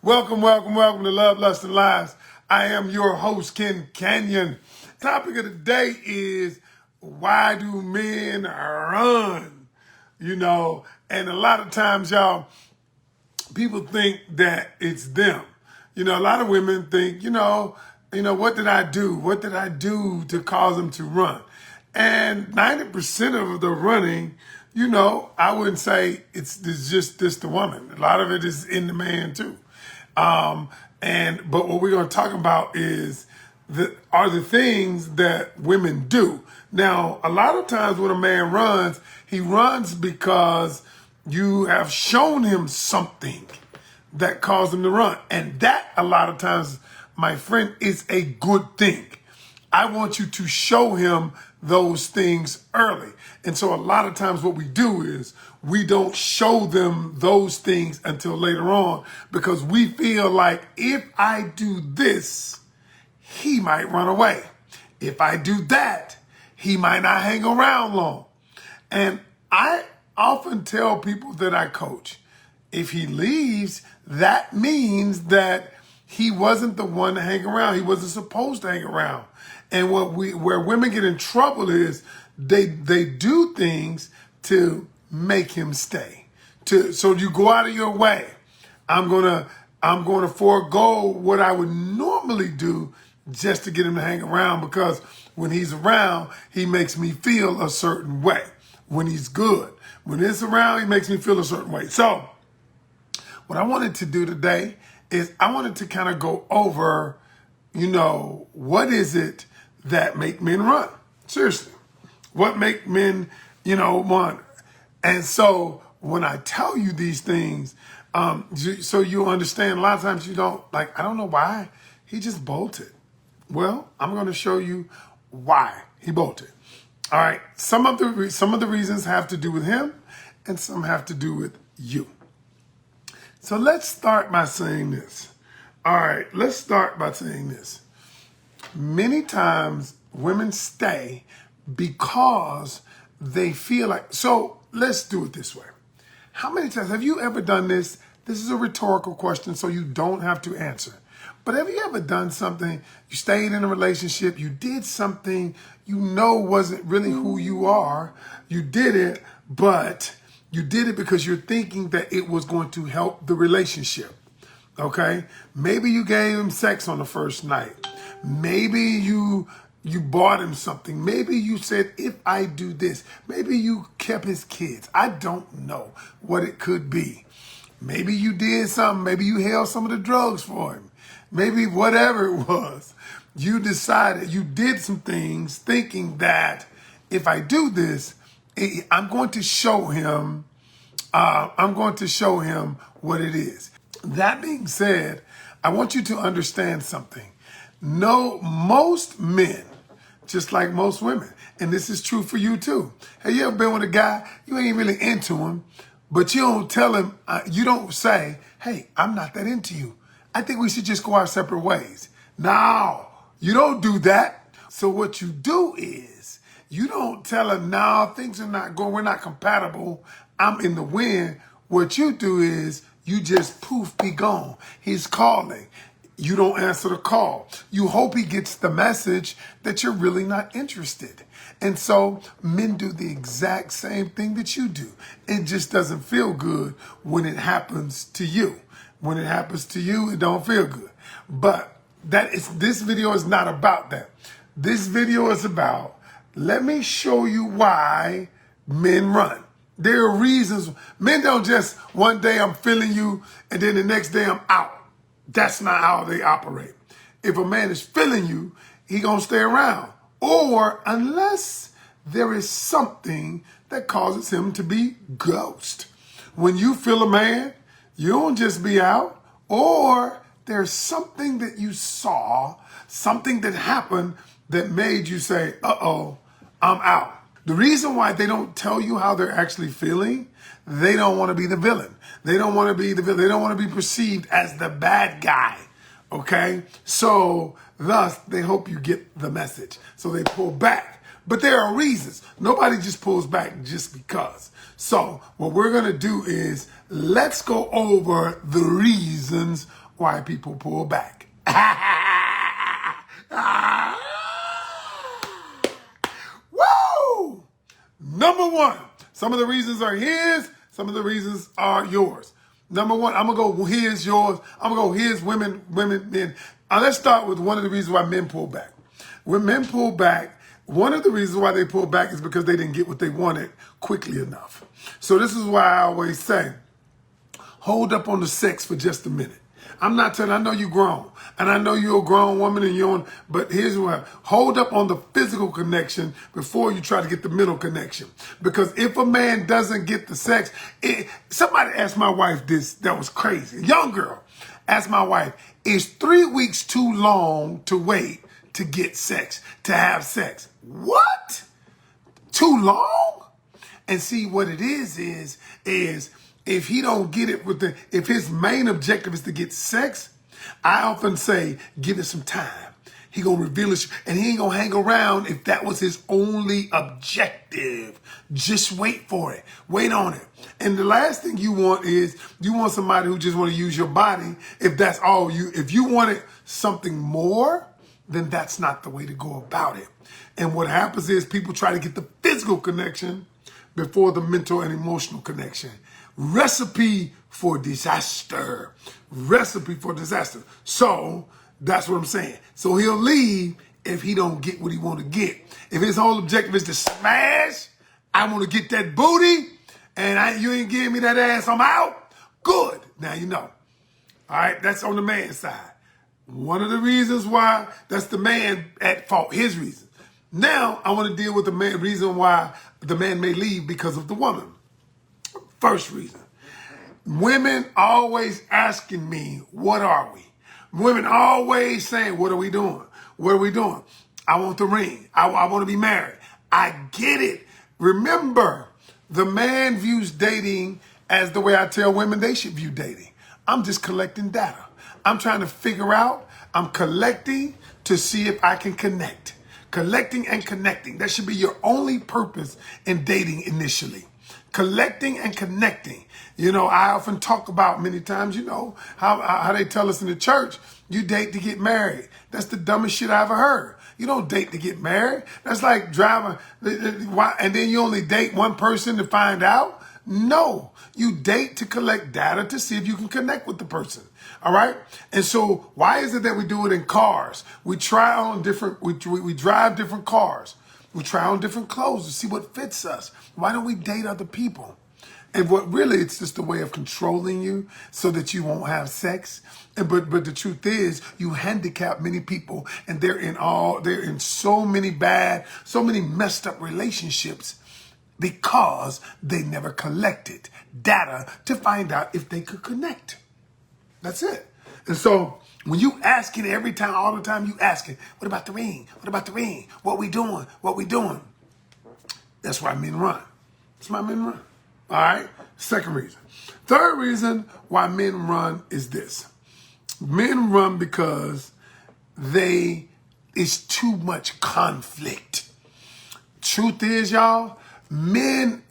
Welcome to Love, Lust, and Lies. I am your host, Ken Canion. Topic of the day is, why do men run? And a lot of times, y'all, people think that it's them. A lot of women think, what did I do? What did I do to cause them to run? And 90% of the running, I wouldn't say it's just the woman. A lot of it is in the man too. But what we're going to talk about is the things that women do. Now, a lot of times when a man runs, he runs because you have shown him something that caused him to run. And that, a lot of times, my friend, is a good thing. I want you to show him those things early. And so a lot of times what we do is we don't show them those things until later on, because we feel like if I do this, he might run away. If I do that, he might not hang around long. And I often tell people that I coach, if he leaves, that means that he wasn't the one to hang around. He wasn't supposed to hang around. And where women get in trouble is they do things to make him stay. So you go out of your way. I'm gonna forego what I would normally do just to get him to hang around, because when he's around, he makes me feel a certain way. When he's good, when it's around, he makes me feel a certain way. So what I wanted to do today is I wanted to kind of go over, what is it that make men run? Seriously, what make men, run? And so when I tell you these things, so you understand, a lot of times you don't, I don't know why he just bolted. Well, I'm going to show you why he bolted. All right. Some of the reasons have to do with him, and some have to do with you. So let's start by saying this. All right. Let's start by saying this. Many times women stay because they feel like, so let's do it this way. How many times have you ever done this? This is a rhetorical question, so you don't have to answer. But have you ever done something, you stayed in a relationship, you did something you know wasn't really who you are, you did it, but you did it because you're thinking that it was going to help the relationship, okay? Maybe you gave him sex on the first night. Maybe you bought him something. Maybe you said, if I do this. Maybe you kept his kids. I don't know what it could be. Maybe you did something. Maybe you held some of the drugs for him. Maybe whatever it was, you decided, you did some things thinking that if I do this, I'm going to show him what it is. That being said, I want you to understand something. No, most men, just like most women, and this is true for you too. Have you ever been with a guy, you ain't really into him, but you don't tell him, you don't say, hey, I'm not that into you. I think we should just go our separate ways. No, you don't do that. So what you do is, you don't tell him, no, things are not going, we're not compatible, I'm in the wind. What you do is, you just poof, be gone. He's calling. You don't answer the call. You hope he gets the message that you're really not interested. And so men do the exact same thing that you do. It just doesn't feel good when it happens to you. When it happens to you, it don't feel good. But this video is not about that. This video is about, let me show you why men run. There are reasons. Men don't just, one day I'm feeling you and then the next day I'm out. That's not how they operate. If a man is feeling you, he gonna stay around. Or unless there is something that causes him to be ghost. When you feel a man, you don't just be out, or there's something that you saw, something that happened that made you say, uh-oh, I'm out. The reason why they don't tell you how they're actually feeling, they don't want to be the villain. They don't want to be the villain. They don't want to be perceived as the bad guy, okay? So thus, they hope you get the message. So they pull back. But there are reasons. Nobody just pulls back just because. So what we're going to do is, let's go over the reasons why people pull back. Woo! Number one, some of the reasons are his, some of the reasons are yours. Number one, I'm going to go his, yours. I'm going to go his, women, men. Let's start with one of the reasons why men pull back. When men pull back, one of the reasons why they pull back is because they didn't get what they wanted quickly enough. So this is why I always say, hold up on the sex for just a minute. I'm not telling, I know you're grown, and I know you're a grown woman and you're on, but here's what, hold up on the physical connection before you try to get the mental connection. Because if a man doesn't get the sex, somebody asked my wife this, that was crazy. A young girl asked my wife, is 3 weeks too long to wait to get sex, to have sex? What? Too long? And see, what it is if he don't get it if his main objective is to get sex, I often say, give it some time. He gonna reveal it, and he ain't gonna hang around if that was his only objective. Just wait for it. Wait on it. And the last thing you want is, you want somebody who just want to use your body. If that's all if you wanted something more, then that's not the way to go about it. And what happens is people try to get the physical connection before the mental and emotional connection. Recipe for disaster. Recipe for disaster. So that's what I'm saying. So he'll leave if he don't get what he want to get. If his whole objective is to smash, I want to get that booty, and you ain't giving me that ass, I'm out. Good. Now you know. All right, that's on the man's side. One of the reasons why, that's the man at fault, his reason. Now I want to deal with the reason why the man may leave because of the woman. First reason, women always asking me, what are we? Women always saying, what are we doing? What are we doing? I want the ring. I want to be married. I get it. Remember, the man views dating as the way I tell women they should view dating. I'm just collecting data. I'm trying to figure out, I'm collecting to see if I can connect. Collecting and connecting. That should be your only purpose in dating initially. Collecting and connecting. You know, I often talk about many times, you know, how they tell us in the church, you date to get married. That's the dumbest shit I ever heard. You don't date to get married. That's like driving, and then you only date one person to find out. No, you date to collect data to see if you can connect with the person. All right. And so why is it that we do it in cars? We try on we drive different cars. We try on different clothes to see what fits us. Why don't we date other people? And what really, it's just a way of controlling you so that you won't have sex. But the truth is, you handicap many people, and they're in so many messed up relationships because they never collected data to find out if they could connect. That's it. And so when you asking every time, all the time you asking, what about the ring? What about the ring? What we doing? What we doing? That's why men run. That's why men run. All right? Second reason. Third reason why men run is this. Men run because it's too much conflict. Truth is, y'all, men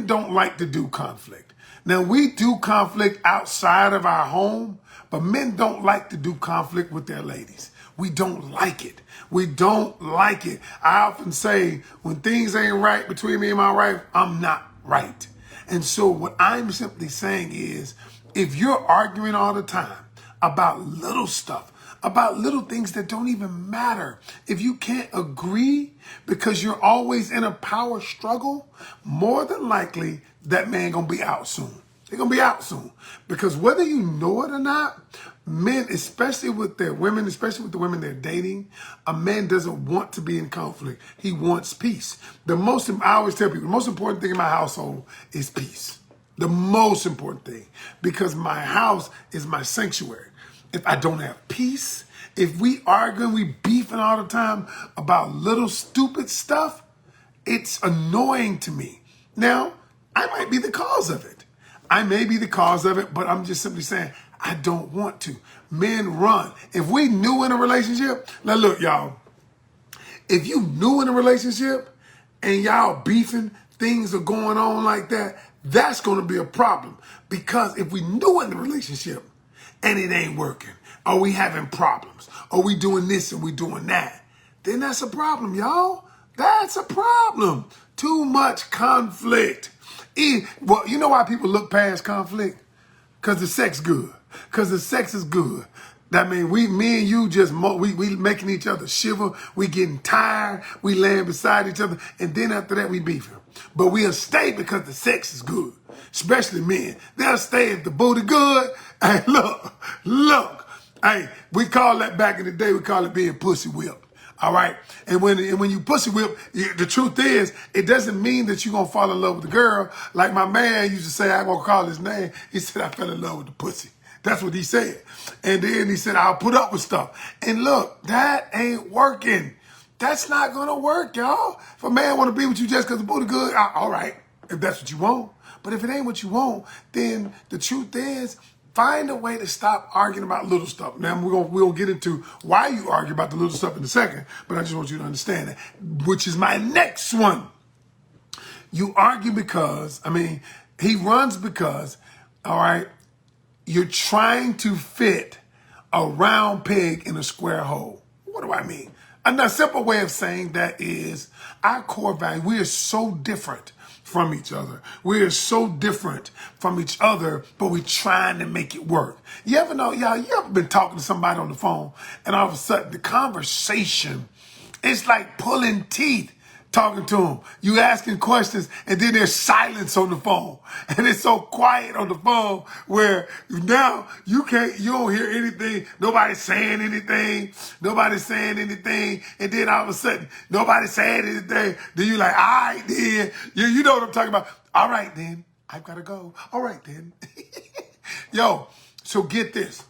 don't like to do conflict. Now, we do conflict outside of our home, but men don't like to do conflict with their ladies. We don't like it. We don't like it. I often say, when things ain't right between me and my wife, I'm not right. And so what I'm simply saying is, if you're arguing all the time about little stuff, about little things that don't even matter, if you can't agree because you're always in a power struggle, more than likely that man gonna be out soon. They're gonna be out soon. Because whether you know it or not, men, especially with their women, especially with the women they're dating, a man doesn't want to be in conflict. He wants peace. I always tell people, the most important thing in my household is peace. The most important thing. Because my house is my sanctuary. If I don't have peace, if we arguing, we beefing all the time about little stupid stuff, it's annoying to me. Now, I might be the cause of it. I may be the cause of it, but I'm just simply saying, I don't want to. Men run. If we new in a relationship, now look, y'all, if you new in a relationship and y'all beefing, things are going on like that, that's going to be a problem. Because if we new in the relationship and it ain't working, or we having problems, or we doing this and we doing that, then that's a problem, y'all. That's a problem. Too much conflict. Well, you know why people look past conflict? Because the sex good. Because the sex is good. That means me and you we making each other shiver. We getting tired. We laying beside each other. And then after that, we beefing. But we'll stay because the sex is good. Especially men. They'll stay if the booty good. Hey, look. Hey, we call that back in the day, we call it being pussy whipped. All right. And when you pussy whip, the truth is, it doesn't mean that you're going to fall in love with the girl. Like my man used to say, I won't call his name. He said, I fell in love with the pussy. That's what he said. And then he said, I'll put up with stuff. And look, that ain't working. That's not going to work, y'all. If a man want to be with you just because the booty good, all right, if that's what you want. But if it ain't what you want, then the truth is, find a way to stop arguing about little stuff. Now, we'll get into why you argue about the little stuff in a second, but I just want you to understand that, which is my next one. You argue because, he runs because, all right, you're trying to fit a round peg in a square hole. What do I mean? A simple way of saying that is our core value. We are so different from each other. We are so different from each other, but we're trying to make it work. You ever know, y'all, you ever been talking to somebody on the phone and all of a sudden the conversation, it's like pulling teeth talking to them. You asking questions and then there's silence on the phone. And it's so quiet on the phone where now you don't hear anything. Nobody's saying anything. And then all of a sudden, nobody's saying anything. Then you like, all right, then. You know what I'm talking about. All right, then. I've got to go. All right, then. Yo, so get this.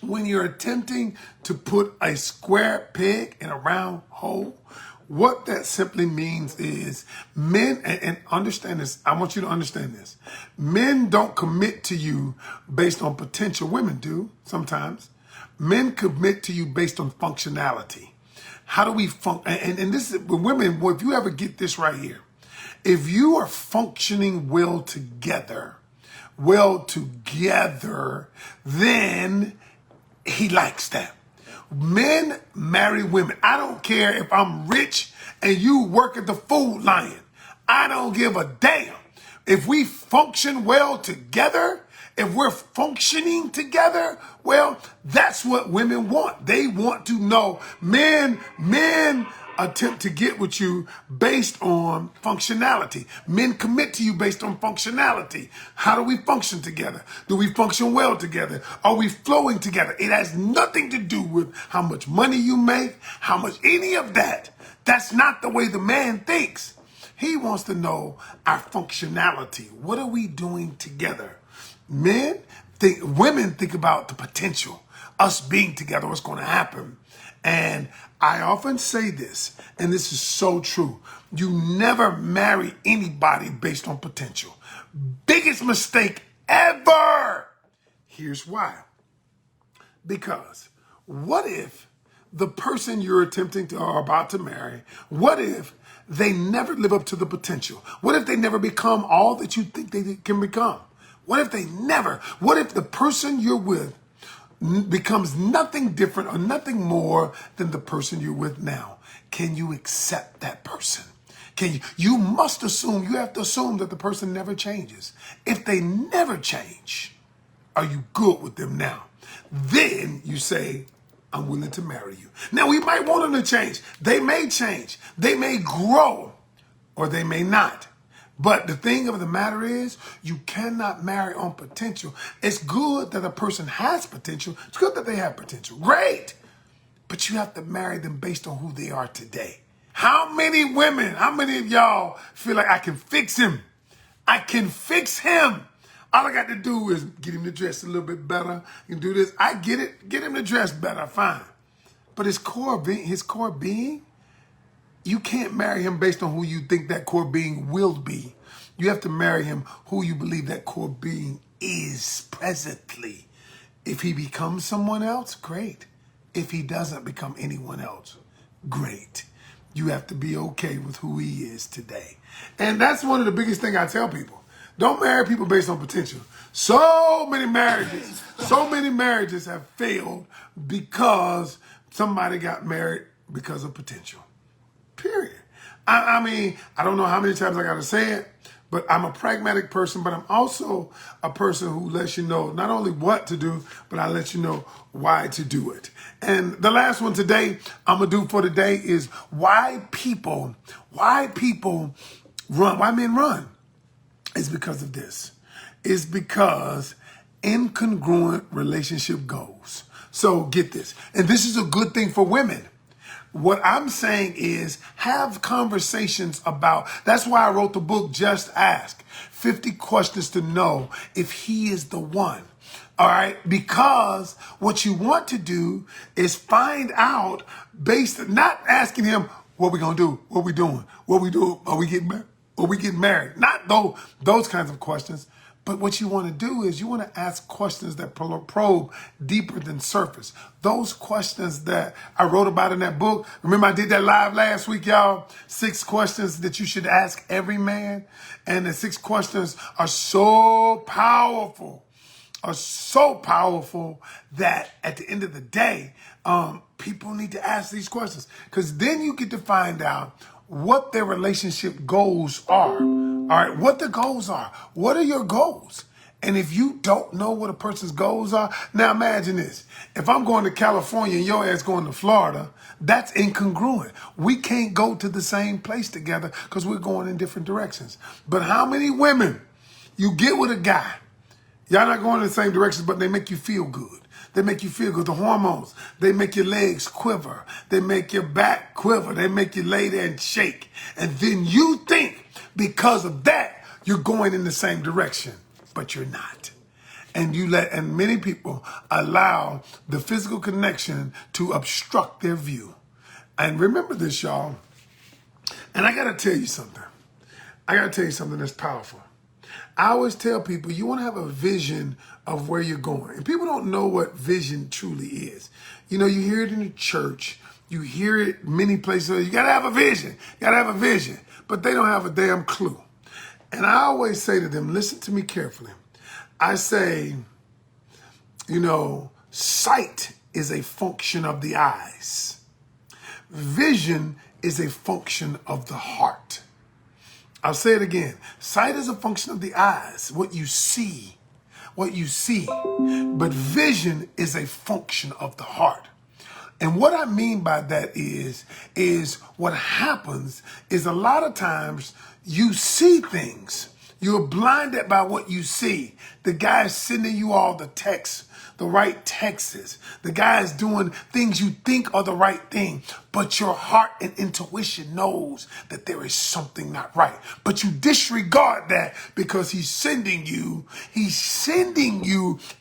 When you're attempting to put a square peg in a round hole, what that simply means is men, and understand this, I want you to understand this. Men don't commit to you based on potential. Women do sometimes. Men commit to you based on functionality. How do we and this is, with women, if you ever get this right here, if you are functioning well together, then he likes that. Men marry women. I don't care if I'm rich and you work at the Food Lion. I don't give a damn. If we function well together, if we're functioning together, well, that's what women want. They want to know. Men attempt to get with you based on functionality. Men commit to you based on functionality. How do we function together? Do we function well together? Are we flowing together? It has nothing to do with how much money you make, how much any of that. That's not the way the man thinks. He wants to know our functionality. What are we doing together? Women think about the potential, us being together, what's going to happen. And I often say this, and this is so true. You never marry anybody based on potential. Biggest mistake ever. Here's why. Because what if the person you're attempting to or about to marry, what if they never live up to the potential? What if they never become all that you think they can become? What if the person you're with becomes nothing different or nothing more than the person you're with now? Can you accept that person? You have to assume that the person never changes. If they never change, are you good with them now? Then you say, I'm willing to marry you. Now, we might want them to change. They may change. They may grow, or they may not. But the thing of the matter is, you cannot marry on potential. It's good that a person has potential. It's good that they have potential. Great. But you have to marry them based on who they are today. How many of y'all feel like I can fix him? I can fix him. All I got to do is get him to dress a little bit better and do this. I get it. Get him to dress better. Fine. But his core being, you can't marry him based on who you think that core being will be. You have to marry him who you believe that core being is presently. If he becomes someone else, great. If he doesn't become anyone else, great. You have to be okay with who he is today. And that's one of the biggest things I tell people. Don't marry people based on potential. So many marriages have failed because somebody got married because of potential. Period. I mean, I don't know how many times I got to say it, but I'm a pragmatic person, but I'm also a person who lets you know not only what to do, but I let you know why to do it. And the last one today I'm going to do for today is why people run, why men run. It's because of this. It's because incongruent relationship goals. So get this. And this is a good thing for women. What I'm saying is have conversations about, that's why I wrote the book, Just Ask, 50 questions to know if he is the one. All right. Because what you want to do is find out based, not asking him, what we going to do? What we doing? What we do? Are we getting married? Or we get married? Not those kinds of questions. But what you want to do is you want to ask questions that probe deeper than surface. Those questions that I wrote about in that book. Remember I did that live last week, y'all? 6 questions that you should ask every man. And the 6 questions are so powerful that at the end of the day, people need to ask these questions. Because then you get to find out what their relationship goals are. All right, what the goals are. What are your goals? And if you don't know what a person's goals are, now imagine this. If I'm going to California and your ass going to Florida, that's incongruent. We can't go to the same place together because we're going in different directions. But how many women you get with a guy, y'all not going in the same directions, but they make you feel good. They make you feel good. The hormones, they make your legs quiver. They make your back quiver. They make you lay there and shake. And then you think because of that, you're going in the same direction, but you're not. And many people allow the physical connection to obstruct their view. And remember this, y'all. And I got to tell you something. That's powerful. I always tell people you want to have a vision of where you're going. And people don't know what vision truly is. You know, you hear it in the church. You hear it many places. You got to have a vision. You got to have a vision. But they don't have a damn clue. And I always say to them, listen to me carefully. I say, you know, sight is a function of the eyes. Vision is a function of the heart. I'll say it again. Sight is a function of the eyes, what you see. But vision is a function of the heart. And what I mean by that is what happens is a lot of times you see things. You're blinded by what you see. The guy's sending you all the texts, the right texts. The guy's doing things you think are the right thing, but your heart and intuition knows that there is something not right. But you disregard that because he's sending you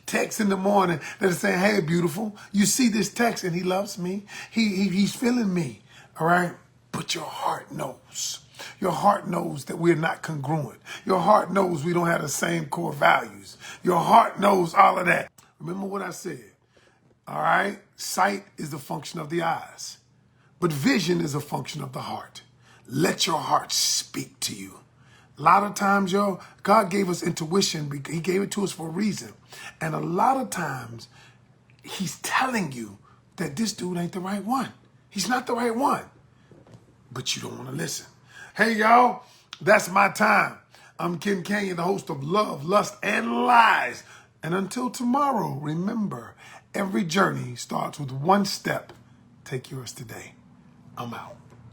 texts in the morning that are saying, hey, beautiful, you see this text and he loves me. He's feeling me. All right. But your heart knows. Your heart knows that we're not congruent. Your heart knows we don't have the same core values. Your heart knows all of that. Remember what I said, all right? Sight is a function of the eyes, but vision is a function of the heart. Let your heart speak to you. A lot of times, y'all, God gave us intuition. He gave it to us for a reason. And a lot of times, he's telling you that this dude ain't the right one. He's not the right one, but you don't want to listen. Hey, y'all, that's my time. I'm Ken Canion, the host of Love, Lust, and Lies. And until tomorrow, remember, every journey starts with one step. Take yours today. I'm out.